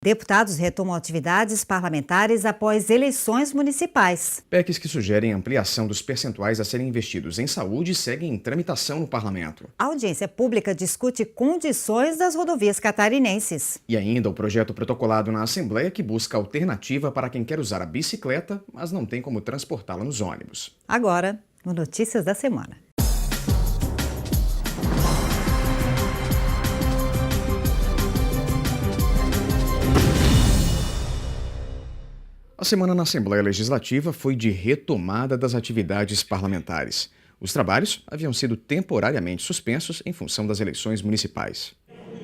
Deputados retomam atividades parlamentares após eleições municipais. PECs que sugerem ampliação dos percentuais a serem investidos em saúde seguem em tramitação no parlamento. A audiência pública discute condições das rodovias catarinenses. E ainda o projeto protocolado na Assembleia que busca alternativa para quem quer usar a bicicleta, mas não tem como transportá-la nos ônibus. Agora, no Notícias da Semana. A semana na Assembleia Legislativa foi de retomada das atividades parlamentares. Os trabalhos haviam sido temporariamente suspensos em função das eleições municipais.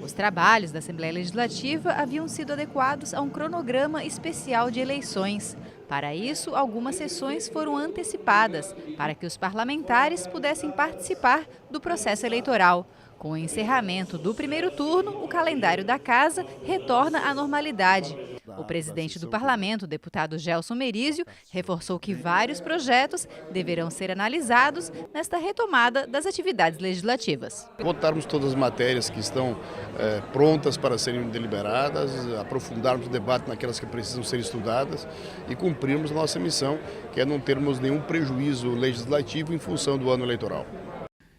Os trabalhos da Assembleia Legislativa haviam sido adequados a um cronograma especial de eleições. Para isso, algumas sessões foram antecipadas, para que os parlamentares pudessem participar do processo eleitoral. Com o encerramento do primeiro turno, o calendário da Casa retorna à normalidade. O presidente do Parlamento, deputado Gelson Merizio, reforçou que vários projetos deverão ser analisados nesta retomada das atividades legislativas. Votarmos todas as matérias que estão prontas para serem deliberadas, aprofundarmos o debate naquelas que precisam ser estudadas e cumprirmos nossa missão, que é não termos nenhum prejuízo legislativo em função do ano eleitoral.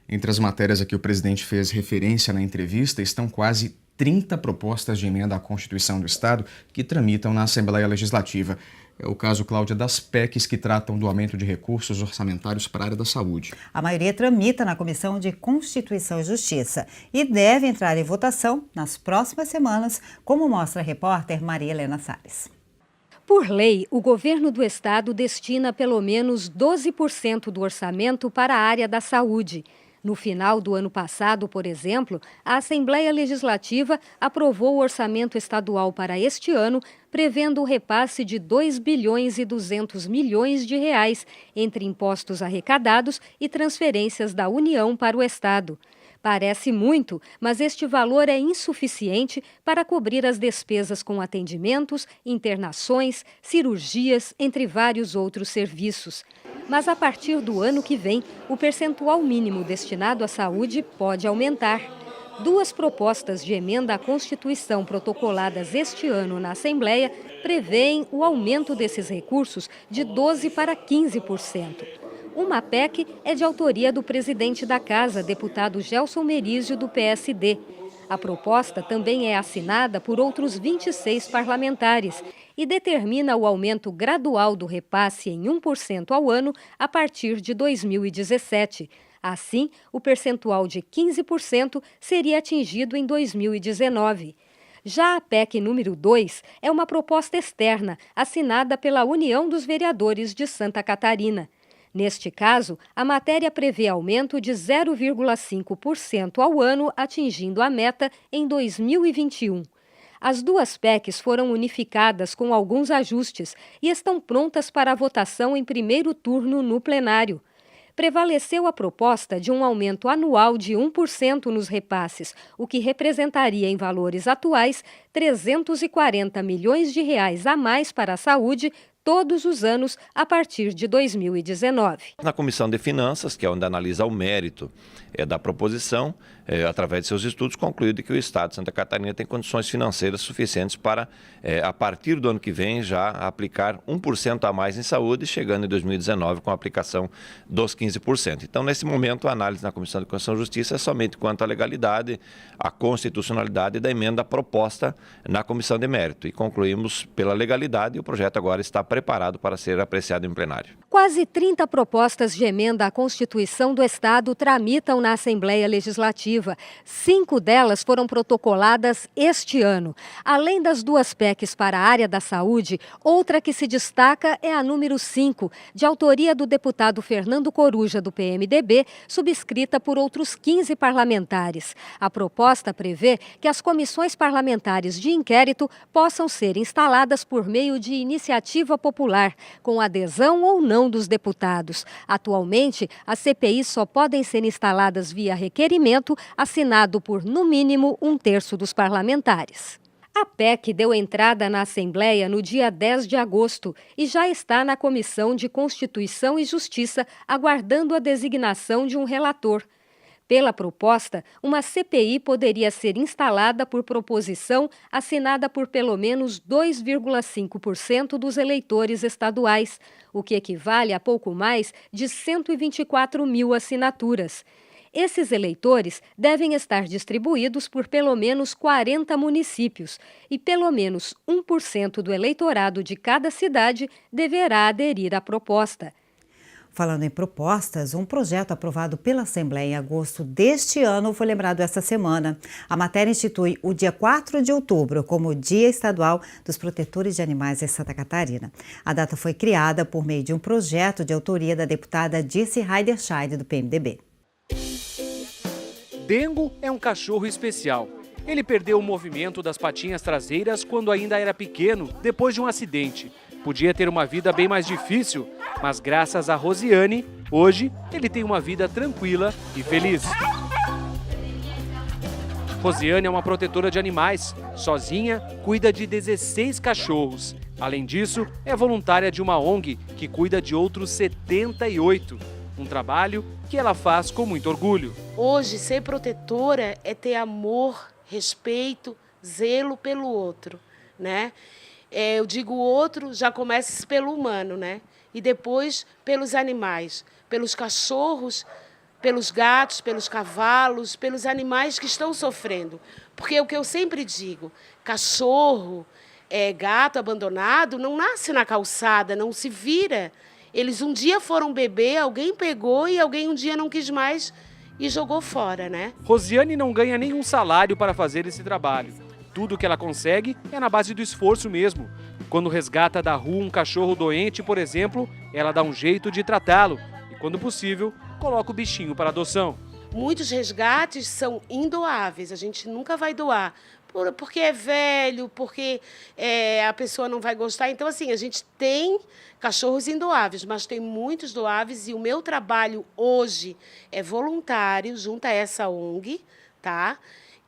Entre as matérias a que o presidente fez referência na entrevista estão quase 30 propostas de emenda à Constituição do Estado que tramitam na Assembleia Legislativa. É o caso, Cláudia, das PECs que tratam do aumento de recursos orçamentários para a área da saúde. A maioria tramita na Comissão de Constituição e Justiça e deve entrar em votação nas próximas semanas, como mostra a repórter Maria Helena Salles. Por lei, o governo do estado destina pelo menos 12% do orçamento para a área da saúde. No final do ano passado, por exemplo, a Assembleia Legislativa aprovou o orçamento estadual para este ano, prevendo o repasse de 2 bilhões e 200 milhões de reais entre impostos arrecadados e transferências da União para o estado. Parece muito, mas este valor é insuficiente para cobrir as despesas com atendimentos, internações, cirurgias, entre vários outros serviços. Mas a partir do ano que vem, o percentual mínimo destinado à saúde pode aumentar. Duas propostas de emenda à Constituição protocoladas este ano na Assembleia prevêem o aumento desses recursos de 12% para 15%. Uma PEC é de autoria do presidente da Casa, deputado Gelson Merizio, do PSD. A proposta também é assinada por outros 26 parlamentares e determina o aumento gradual do repasse em 1% ao ano a partir de 2017. Assim, o percentual de 15% seria atingido em 2019. Já a PEC número 2 é uma proposta externa, assinada pela União dos Vereadores de Santa Catarina. Neste caso, a matéria prevê aumento de 0,5% ao ano, atingindo a meta em 2021. As duas PECs foram unificadas com alguns ajustes e estão prontas para a votação em primeiro turno no plenário. Prevaleceu a proposta de um aumento anual de 1% nos repasses, o que representaria em valores atuais 340 milhões de reais a mais para a saúde todos os anos a partir de 2019. Na Comissão de Finanças, que é onde analisa o mérito da proposição, através de seus estudos, concluiu que o Estado de Santa Catarina tem condições financeiras suficientes para, a partir do ano que vem, já aplicar 1% a mais em saúde, chegando em 2019 com a aplicação dos 15%. Então, nesse momento, a análise na Comissão de Constituição e Justiça é somente quanto à legalidade, à constitucionalidade da emenda proposta na Comissão de Mérito. E concluímos pela legalidade e o projeto agora está preparado para ser apreciado em plenário. Quase 30 propostas de emenda à Constituição do Estado tramitam na Assembleia Legislativa. 5 delas foram protocoladas este ano. Além das duas PECs para a área da saúde, outra que se destaca é a número 5, de autoria do deputado Fernando Coruja, do PMDB, subscrita por outros 15 parlamentares. A proposta prevê que as comissões parlamentares de inquérito possam ser instaladas por meio de iniciativa popular, com adesão ou não dos deputados. Atualmente, as CPIs só podem ser instaladas via requerimento assinado por, no mínimo, 1/3 dos parlamentares. A PEC deu entrada na Assembleia no dia 10 de agosto e já está na Comissão de Constituição e Justiça, aguardando a designação de um relator. Pela proposta, uma CPI poderia ser instalada por proposição assinada por pelo menos 2,5% dos eleitores estaduais, o que equivale a pouco mais de 124 mil assinaturas. Esses eleitores devem estar distribuídos por pelo menos 40 municípios e pelo menos 1% do eleitorado de cada cidade deverá aderir à proposta. Falando em propostas, um projeto aprovado pela Assembleia em agosto deste ano foi lembrado essa semana. A matéria institui o dia 4 de outubro como Dia Estadual dos Protetores de Animais em Santa Catarina. A data foi criada por meio de um projeto de autoria da deputada Dirce Heiderscheid, do PMDB. Dengo é um cachorro especial. Ele perdeu o movimento das patinhas traseiras quando ainda era pequeno, depois de um acidente. Podia ter uma vida bem mais difícil, mas graças a Rosiane, hoje ele tem uma vida tranquila e feliz. Rosiane é uma protetora de animais. Sozinha, cuida de 16 cachorros. Além disso, é voluntária de uma ONG que cuida de outros 78. Um trabalho que ela faz com muito orgulho. Hoje, ser protetora é ter amor, respeito, zelo pelo outro, né? Eu digo o outro, já começa pelo humano, né? E depois pelos animais, pelos cachorros, pelos gatos, pelos cavalos, pelos animais que estão sofrendo. Porque o que eu sempre digo, cachorro, gato abandonado, não nasce na calçada, não se vira. Eles um dia foram beber, alguém pegou e alguém um dia não quis mais e jogou fora, né? Rosiane não ganha nenhum salário para fazer esse trabalho. Tudo que ela consegue é na base do esforço mesmo. Quando resgata da rua um cachorro doente, por exemplo, ela dá um jeito de tratá-lo e, quando possível, coloca o bichinho para adoção. Muitos resgates são indoáveis, a gente nunca vai doar, porque é velho, porque a pessoa não vai gostar. Então, assim, a gente tem cachorros indoáveis, mas tem muitos doáveis e o meu trabalho hoje é voluntário junto a essa ONG, tá?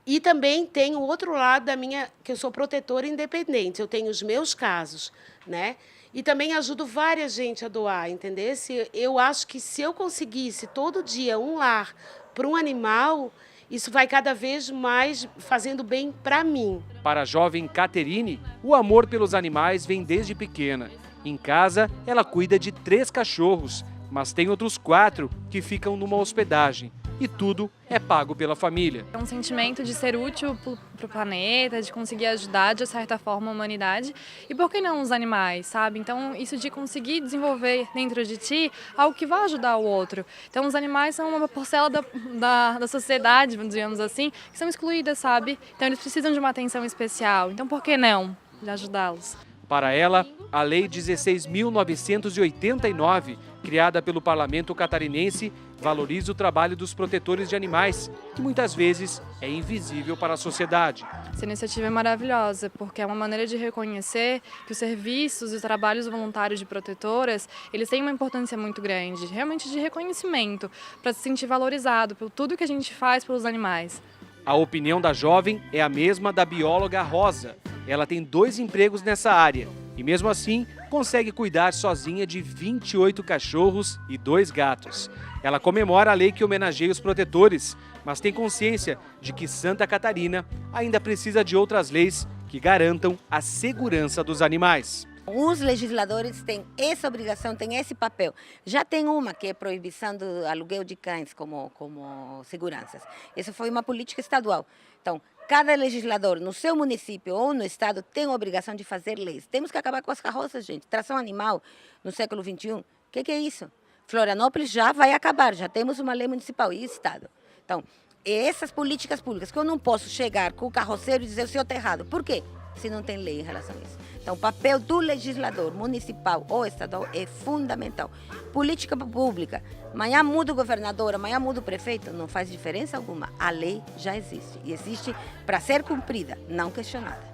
E também tem o outro lado da minha, que eu sou protetora independente, eu tenho os meus casos, né? E também ajudo várias gente a doar, entendeu? Eu acho que se eu conseguisse todo dia um lar para um animal, isso vai cada vez mais fazendo bem para mim. Para a jovem Caterine, o amor pelos animais vem desde pequena. Em casa, ela cuida de 3 cachorros, mas tem outros 4 que ficam numa hospedagem. E tudo é pago pela família. É um sentimento de ser útil para o planeta, de conseguir ajudar de certa forma a humanidade. E por que não os animais, sabe? Então isso de conseguir desenvolver dentro de ti algo que vai ajudar o outro. Então os animais são uma parcela da sociedade, digamos assim, que são excluídas, sabe? Então eles precisam de uma atenção especial. Então por que não de ajudá-los? Para ela, a Lei 16.989, criada pelo Parlamento catarinense, valoriza o trabalho dos protetores de animais, que muitas vezes é invisível para a sociedade. Essa iniciativa é maravilhosa, porque é uma maneira de reconhecer que os serviços e os trabalhos voluntários de protetoras, eles têm uma importância muito grande, realmente de reconhecimento, para se sentir valorizado por tudo que a gente faz pelos animais. A opinião da jovem é a mesma da bióloga Rosa. Ela tem 2 empregos nessa área e, mesmo assim, consegue cuidar sozinha de 28 cachorros e 2 gatos. Ela comemora a lei que homenageia os protetores, mas tem consciência de que Santa Catarina ainda precisa de outras leis que garantam a segurança dos animais. Os legisladores têm essa obrigação, têm esse papel. Já tem uma que é proibição do aluguel de cães como seguranças. Essa foi uma política estadual. Então, cada legislador no seu município ou no estado tem a obrigação de fazer leis. Temos que acabar com as carroças, gente. Tração animal no século XXI, o que é isso? Florianópolis já vai acabar, já temos uma lei municipal e estado. Então, essas políticas públicas, que eu não posso chegar com o carroceiro e dizer o senhor está errado. Por quê? Se não tem lei em relação a isso. Então, o papel do legislador municipal ou estadual é fundamental. Política pública, amanhã muda o governador, amanhã muda o prefeito, não faz diferença alguma. A lei já existe e existe para ser cumprida, não questionada.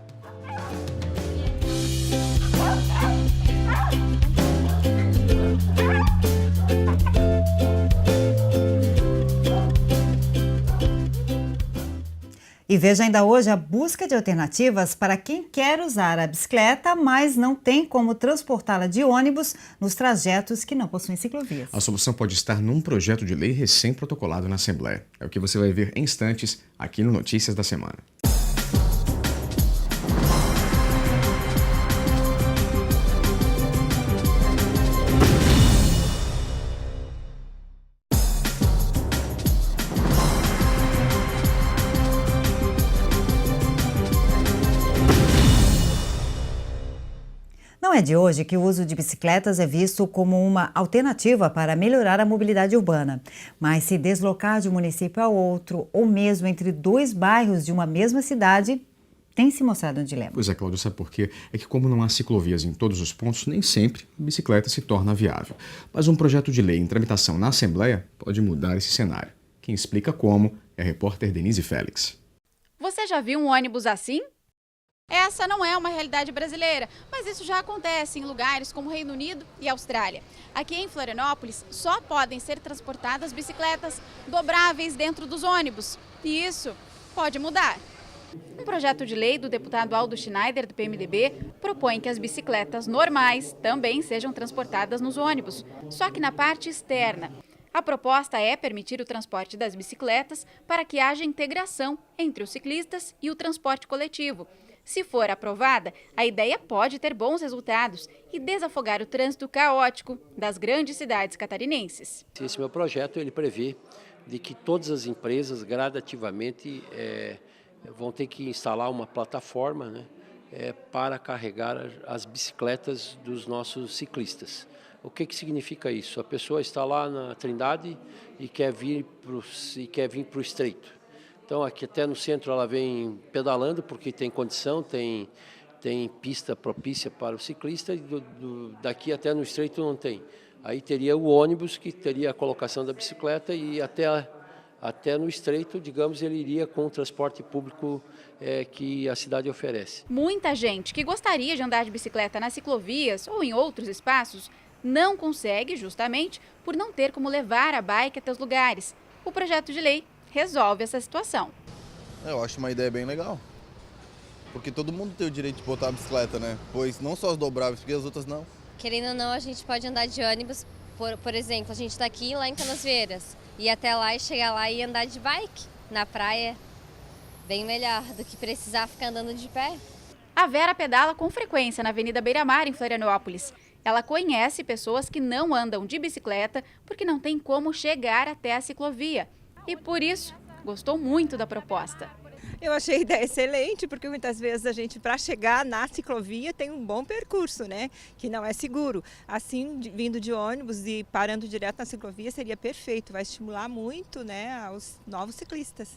E E veja ainda hoje a busca de alternativas para quem quer usar a bicicleta, mas não tem como transportá-la de ônibus nos trajetos que não possuem ciclovias. A solução pode estar num projeto de lei recém-protocolado na Assembleia. É o que você vai ver em instantes aqui no Notícias da Semana. Não é de hoje que o uso de bicicletas é visto como uma alternativa para melhorar a mobilidade urbana. Mas se deslocar de um município a outro, ou mesmo entre dois bairros de uma mesma cidade, tem se mostrado um dilema. Pois é, Cláudio, sabe por quê? É que como não há ciclovias em todos os pontos, nem sempre a bicicleta se torna viável. Mas um projeto de lei em tramitação na Assembleia pode mudar esse cenário. Quem explica como é a repórter Denise Félix. Você já viu um ônibus assim? Essa não é uma realidade brasileira, mas isso já acontece em lugares como Reino Unido e Austrália. Aqui em Florianópolis, só podem ser transportadas bicicletas dobráveis dentro dos ônibus. E isso pode mudar. Um projeto de lei do deputado Aldo Schneider, do PMDB, propõe que as bicicletas normais também sejam transportadas nos ônibus, só que na parte externa. A proposta é permitir o transporte das bicicletas para que haja integração entre os ciclistas e o transporte coletivo. Se for aprovada, a ideia pode ter bons resultados e desafogar o trânsito caótico das grandes cidades catarinenses. Esse meu projeto ele prevê de que todas as empresas gradativamente vão ter que instalar uma plataforma, né, para carregar as bicicletas dos nossos ciclistas. O que significa isso? A pessoa está lá na Trindade e quer vir para o Estreito. Então aqui até no centro ela vem pedalando porque tem condição, tem pista propícia para o ciclista e daqui até no Estreito não tem. Aí teria o ônibus que teria a colocação da bicicleta e até no Estreito, digamos, ele iria com o transporte público que a cidade oferece. Muita gente que gostaria de andar de bicicleta nas ciclovias ou em outros espaços não consegue justamente por não ter como levar a bike até os lugares. O projeto de lei resolve essa situação. Eu acho uma ideia bem legal, porque todo mundo tem o direito de botar a bicicleta, né? Pois não só as dobráveis, porque as outras não. Querendo ou não, a gente pode andar de ônibus, por exemplo, a gente está aqui lá em Canasvieiras, ir até lá e chegar lá e andar de bike na praia, bem melhor do que precisar ficar andando de pé. A Vera pedala com frequência na Avenida Beira-Mar, em Florianópolis. Ela conhece pessoas que não andam de bicicleta porque não tem como chegar até a ciclovia. E por isso, gostou muito da proposta. Eu achei a ideia excelente, porque muitas vezes a gente, para chegar na ciclovia, tem um bom percurso, né? Que não é seguro. Assim, vindo de ônibus e parando direto na ciclovia seria perfeito, vai estimular muito, né, os novos ciclistas.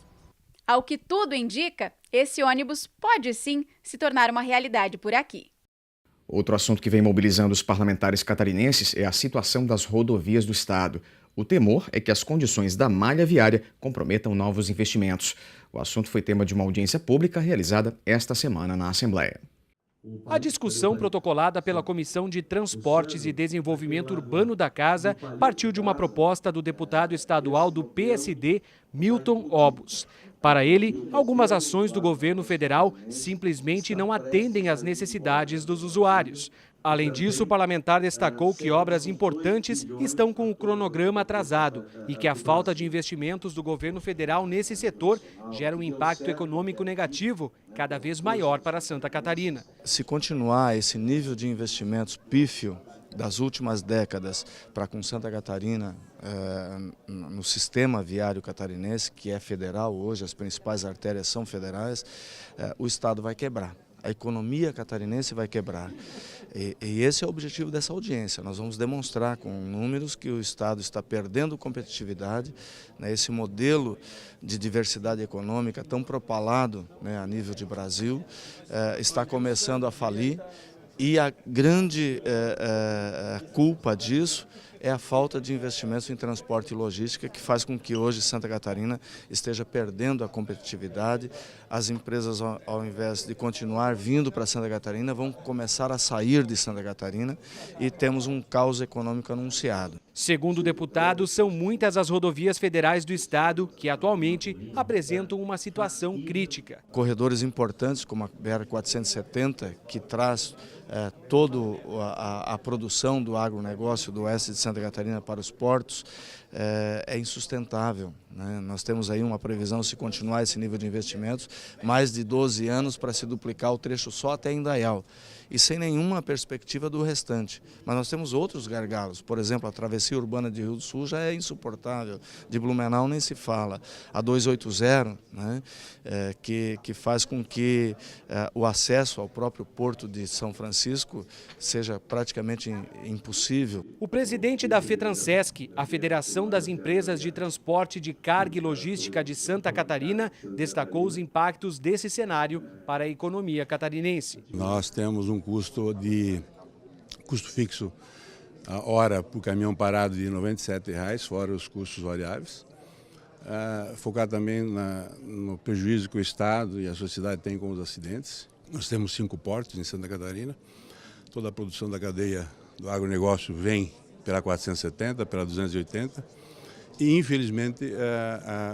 Ao que tudo indica, esse ônibus pode sim se tornar uma realidade por aqui. Outro assunto que vem mobilizando os parlamentares catarinenses é a situação das rodovias do estado. O temor é que as condições da malha viária comprometam novos investimentos. O assunto foi tema de uma audiência pública realizada esta semana na Assembleia. A discussão protocolada pela Comissão de Transportes e Desenvolvimento Urbano da Casa partiu de uma proposta do deputado estadual do PSD, Milton Obus. Para ele, algumas ações do governo federal simplesmente não atendem às necessidades dos usuários. Além disso, o parlamentar destacou que obras importantes estão com o cronograma atrasado e que a falta de investimentos do governo federal nesse setor gera um impacto econômico negativo cada vez maior para Santa Catarina. Se continuar esse nível de investimentos pífio das últimas décadas para com Santa Catarina, no sistema viário catarinense, que é federal hoje, as principais artérias são federais, o estado vai quebrar. A economia catarinense vai quebrar. E esse é o objetivo dessa audiência. Nós vamos demonstrar com números que o estado está perdendo competitividade, né, esse modelo de diversidade econômica tão propalado, né, a nível de Brasil, está começando a falir. E a grande culpa disso é a falta de investimentos em transporte e logística que faz com que hoje Santa Catarina esteja perdendo a competitividade. As empresas, ao invés de continuar vindo para Santa Catarina, vão começar a sair de Santa Catarina e temos um caos econômico anunciado. Segundo o deputado, são muitas as rodovias federais do estado que atualmente apresentam uma situação crítica. Corredores importantes como a BR-470, que traz toda a produção do agronegócio do oeste de Santa Catarina para os portos, é insustentável, né? Nós temos aí uma previsão, se continuar esse nível de investimentos, mais de 12 anos para se duplicar o trecho só até Indaial, e sem nenhuma perspectiva do restante. Mas nós temos outros gargalos, por exemplo, a travessia urbana de Rio do Sul já é insuportável, de Blumenau nem se fala, a 280, né? Que faz com que o acesso ao próprio porto de São Francisco seja praticamente impossível. O presidente da FETRANSESC, a Federação das Empresas de Transporte de Carga e Logística de Santa Catarina, destacou os impactos desse cenário para a economia catarinense. Nós temos um custo fixo a hora por caminhão parado de R$ 97,00, fora os custos variáveis. Focar também no prejuízo que o Estado e a sociedade têm com os acidentes. Nós temos 5 portos em Santa Catarina. Toda a produção da cadeia do agronegócio vem pela 470, pela 280. E, infelizmente,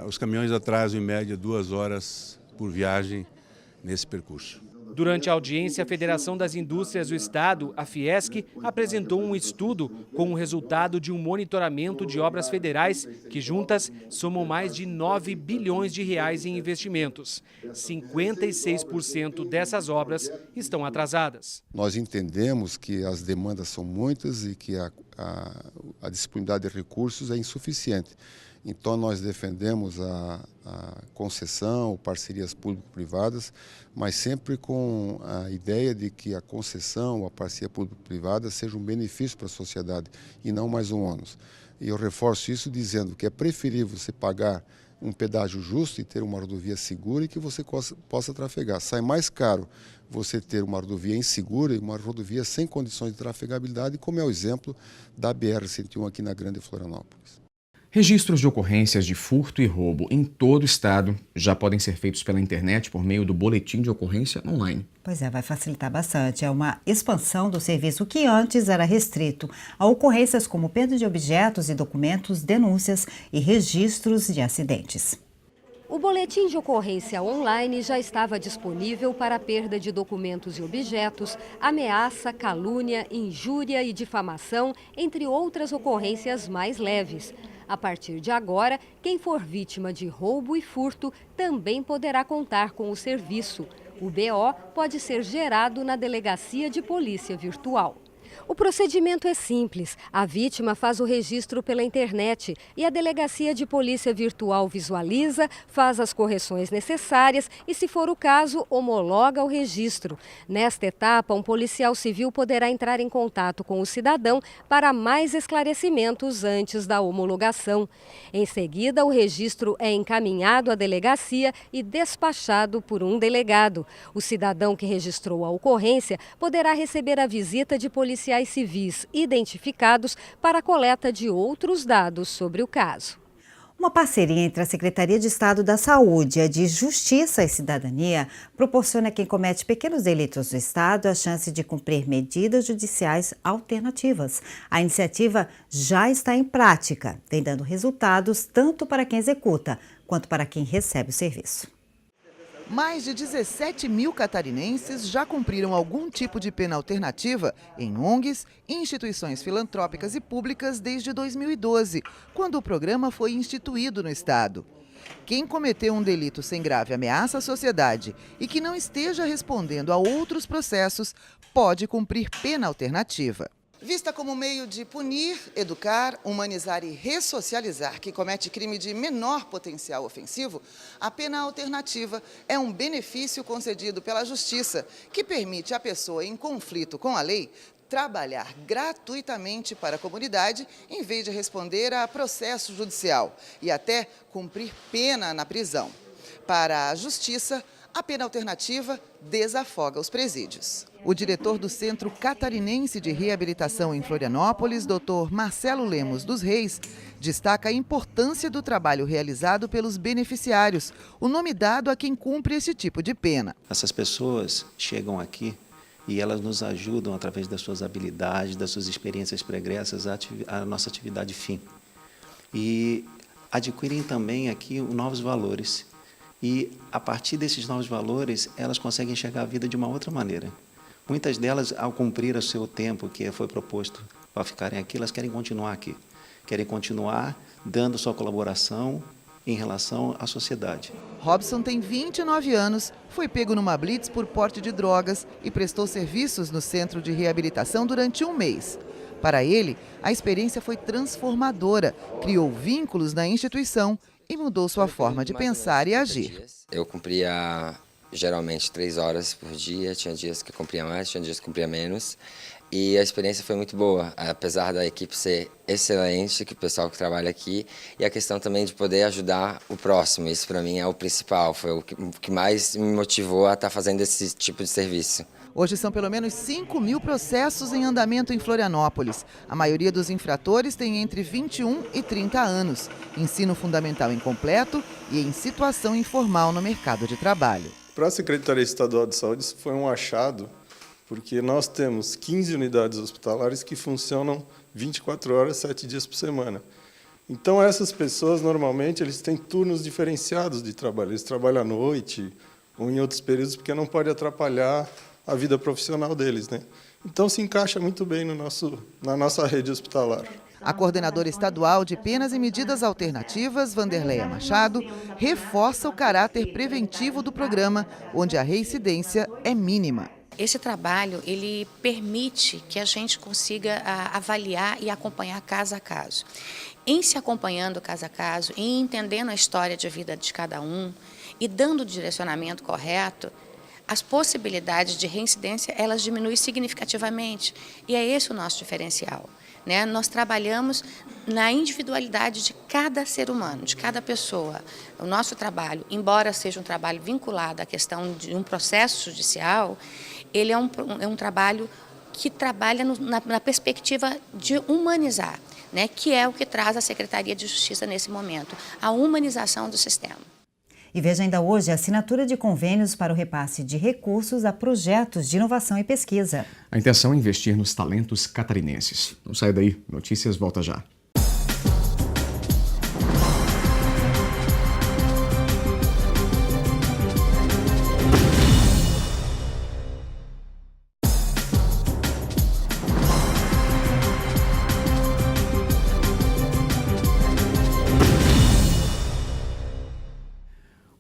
os caminhões atrasam em média 2 horas por viagem nesse percurso. Durante a audiência, a Federação das Indústrias do Estado, a Fiesc, apresentou um estudo com o resultado de um monitoramento de obras federais que juntas somam mais de R$ 9 bilhões em investimentos. 56% dessas obras estão atrasadas. Nós entendemos que as demandas são muitas e que a disponibilidade de recursos é insuficiente. Então, nós defendemos a concessão, parcerias público-privadas, mas sempre com a ideia de que a concessão, a parceria público-privada seja um benefício para a sociedade e não mais um ônus. E eu reforço isso dizendo que é preferível você pagar um pedágio justo e ter uma rodovia segura e que você possa trafegar. Sai mais caro você ter uma rodovia insegura e uma rodovia sem condições de trafegabilidade, como é o exemplo da BR-101 aqui na Grande Florianópolis. Registros de ocorrências de furto e roubo em todo o estado já podem ser feitos pela internet por meio do boletim de ocorrência online. Pois é, vai facilitar bastante. É uma expansão do serviço que antes era restrito a ocorrências como perda de objetos e documentos, denúncias e registros de acidentes. O boletim de ocorrência online já estava disponível para perda de documentos e objetos, ameaça, calúnia, injúria e difamação, entre outras ocorrências mais leves. A partir de agora, quem for vítima de roubo e furto também poderá contar com o serviço. O BO pode ser gerado na Delegacia de Polícia Virtual. O procedimento é simples. A vítima faz o registro pela internet e a Delegacia de Polícia Virtual visualiza, faz as correções necessárias e, se for o caso, homologa o registro. Nesta etapa, um policial civil poderá entrar em contato com o cidadão para mais esclarecimentos antes da homologação. Em seguida, o registro é encaminhado à delegacia e despachado por um delegado. O cidadão que registrou a ocorrência poderá receber a visita de policiais civis identificados para a coleta de outros dados sobre o caso. Uma parceria entre a Secretaria de Estado da Saúde e a de Justiça e Cidadania proporciona a quem comete pequenos delitos do Estado a chance de cumprir medidas judiciais alternativas. A iniciativa já está em prática, vem dando resultados tanto para quem executa quanto para quem recebe o serviço. Mais de 17 mil catarinenses já cumpriram algum tipo de pena alternativa em ONGs, instituições filantrópicas e públicas desde 2012, quando o programa foi instituído no estado. Quem cometeu um delito sem grave ameaça à sociedade e que não esteja respondendo a outros processos pode cumprir pena alternativa. Vista como meio de punir, educar, humanizar e ressocializar quem comete crime de menor potencial ofensivo, a pena alternativa é um benefício concedido pela Justiça, que permite à pessoa em conflito com a lei trabalhar gratuitamente para a comunidade em vez de responder a processo judicial e até cumprir pena na prisão. Para a Justiça, A pena alternativa desafoga os presídios. O diretor do Centro Catarinense de Reabilitação em Florianópolis, Dr. Marcelo Lemos dos Reis, destaca a importância do trabalho realizado pelos beneficiários, o nome dado a quem cumpre esse tipo de pena. Essas pessoas chegam aqui e elas nos ajudam, através das suas habilidades, das suas experiências pregressas, a nossa atividade fim. E adquirem também aqui novos valores. E, a partir desses novos valores, elas conseguem enxergar a vida de uma outra maneira. Muitas delas, ao cumprir o seu tempo que foi proposto para ficarem aqui, elas querem continuar aqui. Querem continuar dando sua colaboração em relação à sociedade. Robson tem 29 anos, foi pego numa blitz por porte de drogas e prestou serviços no centro de reabilitação durante um mês. Para ele, a experiência foi transformadora, criou vínculos na instituição e mudou sua forma de pensar e agir. Eu cumpria geralmente 3 horas por dia, tinha dias que cumpria mais, tinha dias que cumpria menos. E a experiência foi muito boa, apesar da equipe ser excelente, que o pessoal que trabalha aqui, e a questão também de poder ajudar o próximo. Isso para mim é o principal, foi o que mais me motivou a estar fazendo esse tipo de serviço. Hoje são pelo menos 5.000 processos em andamento em Florianópolis. A maioria dos infratores tem entre 21 e 30 anos, ensino fundamental incompleto e em situação informal no mercado de trabalho. Para a Secretaria Estadual de Saúde, isso foi um achado, porque nós temos 15 unidades hospitalares que funcionam 24 horas, 7 dias por semana. Então, essas pessoas, normalmente, eles têm turnos diferenciados de trabalho. Eles trabalham à noite ou em outros períodos, porque não pode atrapalhar a vida profissional deles, né? Então se encaixa muito bem na nossa rede hospitalar. A coordenadora estadual de penas e medidas alternativas, Vanderleia Machado, reforça o caráter preventivo do programa, onde a reincidência é mínima. Esse trabalho, ele permite que a gente consiga avaliar e acompanhar caso a caso. Em se acompanhando caso a caso, em entendendo a história de vida de cada um e dando o direcionamento correto, as possibilidades de reincidência, elas diminuem significativamente. E é esse o nosso diferencial, né? Nós trabalhamos na individualidade de cada ser humano, de cada pessoa. O nosso trabalho, embora seja um trabalho vinculado à questão de um processo judicial, ele é um trabalho que trabalha na perspectiva de humanizar, né? Que é o que traz a Secretaria de Justiça nesse momento, a humanização do sistema. E veja ainda hoje a assinatura de convênios para o repasse de recursos a projetos de inovação e pesquisa. A intenção é investir nos talentos catarinenses. Não sai daí, Notícias volta já.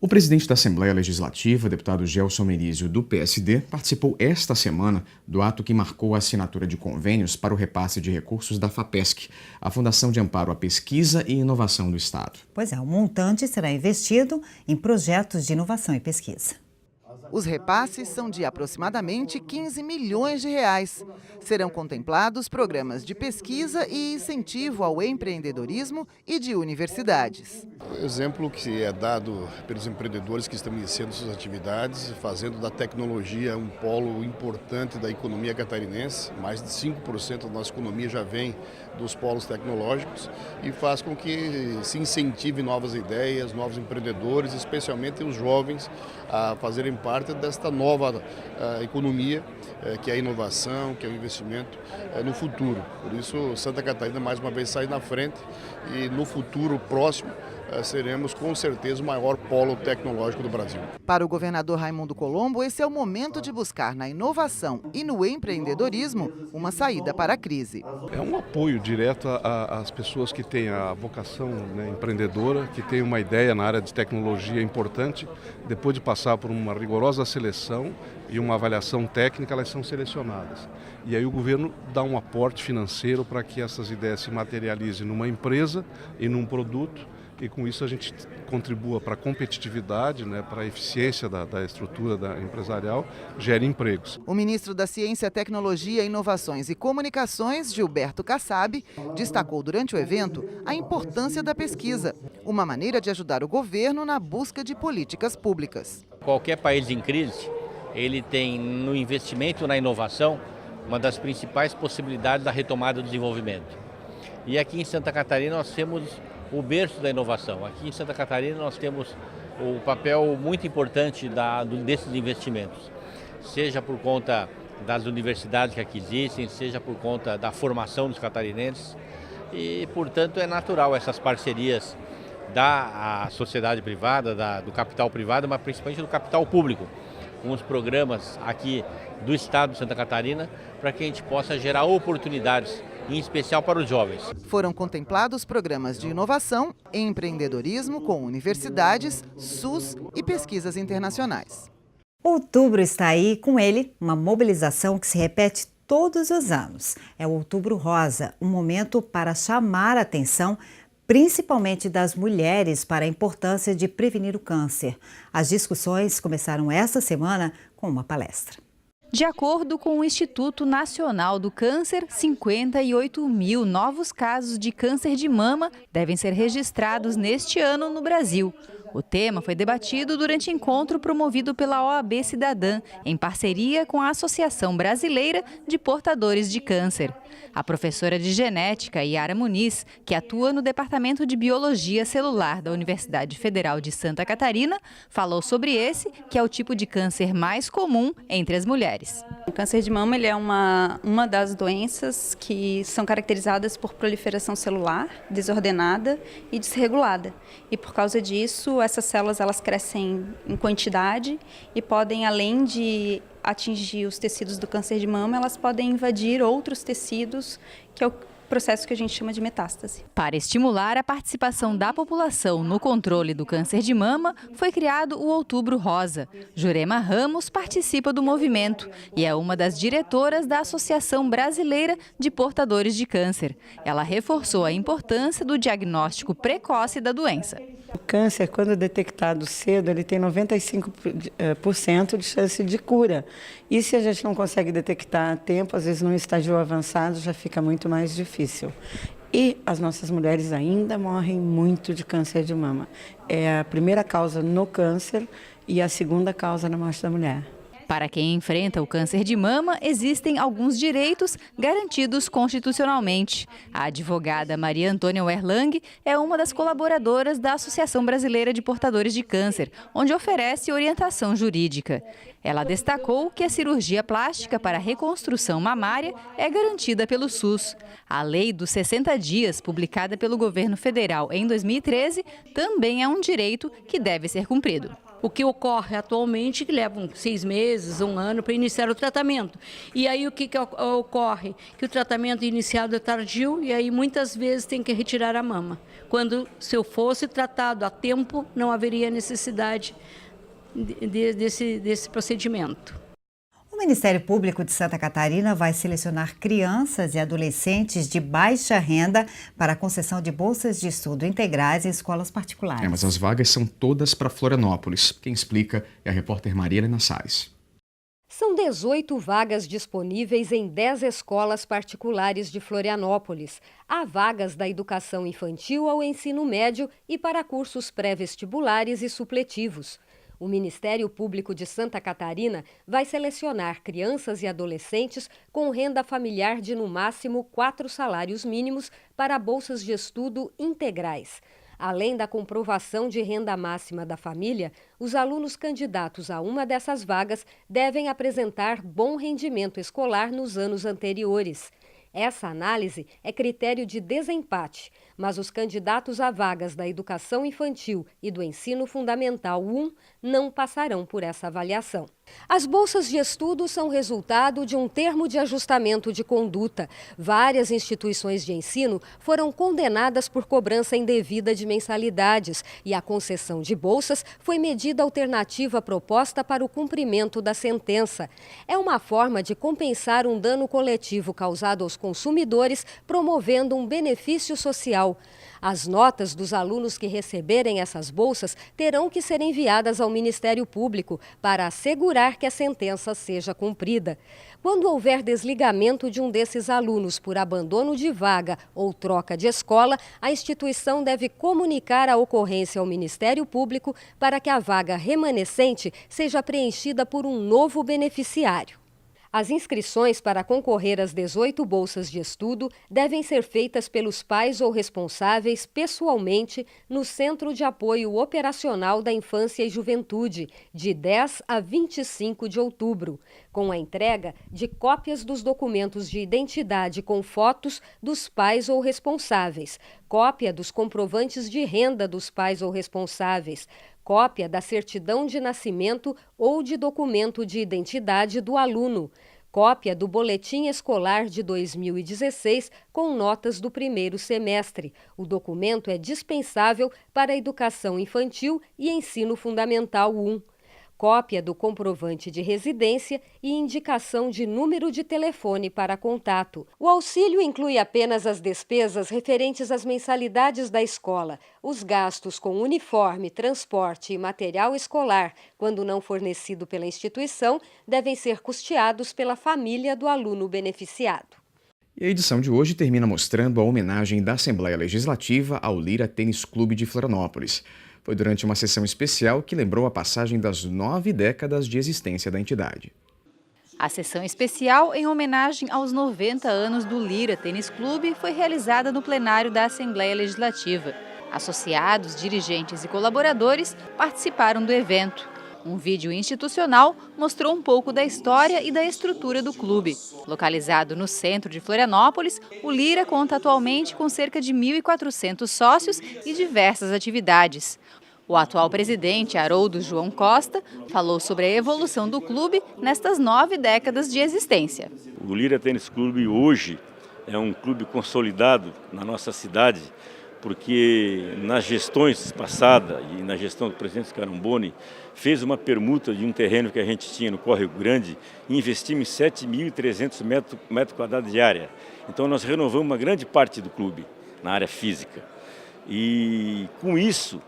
O presidente da Assembleia Legislativa, deputado Gelson Merizio, do PSD, participou esta semana do ato que marcou a assinatura de convênios para o repasse de recursos da FAPESC, a Fundação de Amparo à Pesquisa e Inovação do Estado. Pois é, o montante será investido em projetos de inovação e pesquisa. Os repasses são de aproximadamente 15 milhões de reais. Serão contemplados programas de pesquisa e incentivo ao empreendedorismo e de universidades. O exemplo que é dado pelos empreendedores que estão iniciando suas atividades, fazendo da tecnologia um polo importante da economia catarinense. Mais de 5% da nossa economia já vem dos polos tecnológicos e faz com que se incentive novas ideias, novos empreendedores, especialmente os jovens, a fazerem parte desta nova economia, que é a inovação, que é o investimento no futuro. Por isso, Santa Catarina, mais uma vez, sai na frente e no futuro próximo seremos, com certeza, o maior polo tecnológico do Brasil. Para o governador Raimundo Colombo, esse é o momento de buscar na inovação e no empreendedorismo uma saída para a crise. É um apoio direto às pessoas que têm a vocação, né, empreendedora, que têm uma ideia na área de tecnologia importante. Depois de passar por uma rigorosa seleção e uma avaliação técnica, elas são selecionadas. E aí o governo dá um aporte financeiro para que essas ideias se materializem numa empresa e num produto. E com isso a gente contribua para a competitividade, né, para a eficiência da estrutura empresarial, gere empregos. O ministro da Ciência, Tecnologia, Inovações e Comunicações, Gilberto Kassab, destacou durante o evento a importância da pesquisa, uma maneira de ajudar o governo na busca de políticas públicas. Qualquer país em crise, ele tem no investimento na inovação uma das principais possibilidades da retomada do desenvolvimento. E aqui em Santa Catarina nós temos o berço da inovação. Aqui em Santa Catarina nós temos o papel muito importante desses investimentos, seja por conta das universidades que aqui existem, seja por conta da formação dos catarinenses. E, portanto, é natural essas parcerias da sociedade privada, do capital privado, mas principalmente do capital público, com os programas aqui do Estado de Santa Catarina, para que a gente possa gerar oportunidades, em especial para os jovens. Foram contemplados programas de inovação, empreendedorismo com universidades, SUS e pesquisas internacionais. Outubro está aí, com ele, uma mobilização que se repete todos os anos. É o Outubro Rosa, um momento para chamar a atenção, principalmente das mulheres, para a importância de prevenir o câncer. As discussões começaram esta semana com uma palestra. De acordo com o Instituto Nacional do Câncer, 58 mil novos casos de câncer de mama devem ser registrados neste ano no Brasil. O tema foi debatido durante encontro promovido pela OAB Cidadã, em parceria com a Associação Brasileira de Portadores de Câncer. A professora de genética, Yara Muniz, que atua no Departamento de Biologia Celular da Universidade Federal de Santa Catarina, falou sobre esse, que é o tipo de câncer mais comum entre as mulheres. O câncer de mama ele é uma das doenças que são caracterizadas por proliferação celular desordenada e desregulada. E por causa disso, essas células elas crescem em quantidade e podem, além de atingir os tecidos do câncer de mama, elas podem invadir outros tecidos, que é o processo que a gente chama de metástase. Para estimular a participação da população no controle do câncer de mama, foi criado o Outubro Rosa. Jurema Ramos participa do movimento e é uma das diretoras da Associação Brasileira de Portadores de Câncer. Ela reforçou a importância do diagnóstico precoce da doença. O câncer, quando detectado cedo, ele tem 95% de chance de cura. E se a gente não consegue detectar a tempo, às vezes num estágio avançado, já fica muito mais difícil. E as nossas mulheres ainda morrem muito de câncer de mama. É a primeira causa no câncer e a segunda causa na morte da mulher. Para quem enfrenta o câncer de mama, existem alguns direitos garantidos constitucionalmente. A advogada Maria Antônia Werlang é uma das colaboradoras da Associação Brasileira de Portadores de Câncer, onde oferece orientação jurídica. Ela destacou que a cirurgia plástica para reconstrução mamária é garantida pelo SUS. A Lei dos 60 Dias, publicada pelo governo federal em 2013, também é um direito que deve ser cumprido. O que ocorre atualmente, que levam 6 meses, 1 ano para iniciar o tratamento. E aí o que ocorre? Que o tratamento iniciado é tardio e aí muitas vezes tem que retirar a mama. Quando, se eu fosse tratado a tempo, não haveria necessidade desse procedimento. O Ministério Público de Santa Catarina vai selecionar crianças e adolescentes de baixa renda para a concessão de bolsas de estudo integrais em escolas particulares. Mas as vagas são todas para Florianópolis. Quem explica é a repórter Maria Helena Sais. São 18 vagas disponíveis em 10 escolas particulares de Florianópolis. Há vagas da educação infantil ao ensino médio e para cursos pré-vestibulares e supletivos. O Ministério Público de Santa Catarina vai selecionar crianças e adolescentes com renda familiar de no máximo 4 salários mínimos para bolsas de estudo integrais. Além da comprovação de renda máxima da família, os alunos candidatos a uma dessas vagas devem apresentar bom rendimento escolar nos anos anteriores. Essa análise é critério de desempate, mas os candidatos a vagas da educação infantil e do ensino fundamental 1 não passarão por essa avaliação. As bolsas de estudo são resultado de um termo de ajustamento de conduta. Várias instituições de ensino foram condenadas por cobrança indevida de mensalidades e a concessão de bolsas foi medida alternativa proposta para o cumprimento da sentença. É uma forma de compensar um dano coletivo causado aos consumidores, promovendo um benefício social Federal. As notas dos alunos que receberem essas bolsas terão que ser enviadas ao Ministério Público para assegurar que a sentença seja cumprida. Quando houver desligamento de um desses alunos por abandono de vaga ou troca de escola, a instituição deve comunicar a ocorrência ao Ministério Público para que a vaga remanescente seja preenchida por um novo beneficiário. As inscrições para concorrer às 18 bolsas de estudo devem ser feitas pelos pais ou responsáveis pessoalmente no Centro de Apoio Operacional da Infância e Juventude, de 10 a 25 de outubro, com a entrega de cópias dos documentos de identidade com fotos dos pais ou responsáveis, cópia dos comprovantes de renda dos pais ou responsáveis, cópia da certidão de nascimento ou de documento de identidade do aluno, cópia do boletim escolar de 2016 com notas do primeiro semestre. O documento é dispensável para a educação infantil e ensino fundamental 1. Cópia do comprovante de residência e indicação de número de telefone para contato. O auxílio inclui apenas as despesas referentes às mensalidades da escola, os gastos com uniforme, transporte e material escolar, quando não fornecido pela instituição, devem ser custeados pela família do aluno beneficiado. E a edição de hoje termina mostrando a homenagem da Assembleia Legislativa ao Lira Tênis Clube de Florianópolis. Foi durante uma sessão especial que lembrou a passagem das 9 décadas de existência da entidade. A sessão especial, em homenagem aos 90 anos do Lira Tênis Clube, foi realizada no plenário da Assembleia Legislativa. Associados, dirigentes e colaboradores participaram do evento. Um vídeo institucional mostrou um pouco da história e da estrutura do clube. Localizado no centro de Florianópolis, o Lira conta atualmente com cerca de 1.400 sócios e diversas atividades. O atual presidente, Haroldo João Costa, falou sobre a evolução do clube nestas 9 décadas de existência. O Lira Tênis Clube hoje é um clube consolidado na nossa cidade, porque nas gestões passadas e na gestão do presidente Scaramboni, fez uma permuta de um terreno que a gente tinha no Córrego Grande e investimos em 7.300 metros quadrados de área. Então nós renovamos uma grande parte do clube na área física. E com isso,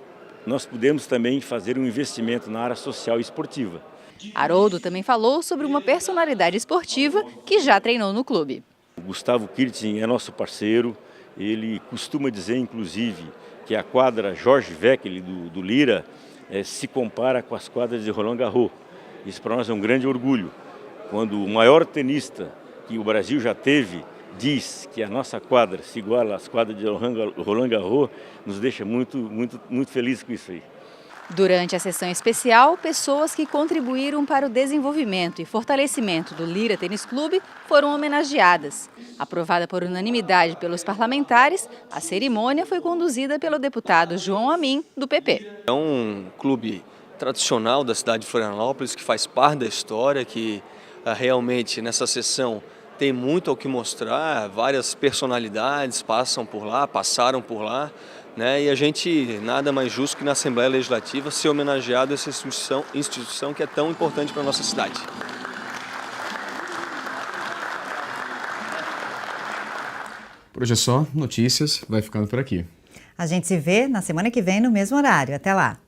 nós pudemos também fazer um investimento na área social e esportiva. Haroldo também falou sobre uma personalidade esportiva que já treinou no clube. O Gustavo Kirtin é nosso parceiro. Ele costuma dizer, inclusive, que a quadra Jorge Vecchi do Lira se compara com as quadras de Roland Garros. Isso para nós é um grande orgulho. Quando o maior tenista que o Brasil já teve diz que a nossa quadra se iguala às quadras de Roland Garros, nos deixa muito felizes com isso aí. Durante a sessão especial, pessoas que contribuíram para o desenvolvimento e fortalecimento do Lira Tênis Clube foram homenageadas. Aprovada por unanimidade pelos parlamentares, a cerimônia foi conduzida pelo deputado João Amin, do PP. É um clube tradicional da cidade de Florianópolis, que faz parte da história, que realmente nessa sessão tem muito ao que mostrar, várias personalidades passaram por lá, né? E a gente, nada mais justo que na Assembleia Legislativa ser homenageado essa instituição que é tão importante para a nossa cidade. Por hoje é só, notícias, vai ficando por aqui. A gente se vê na semana que vem no mesmo horário. Até lá!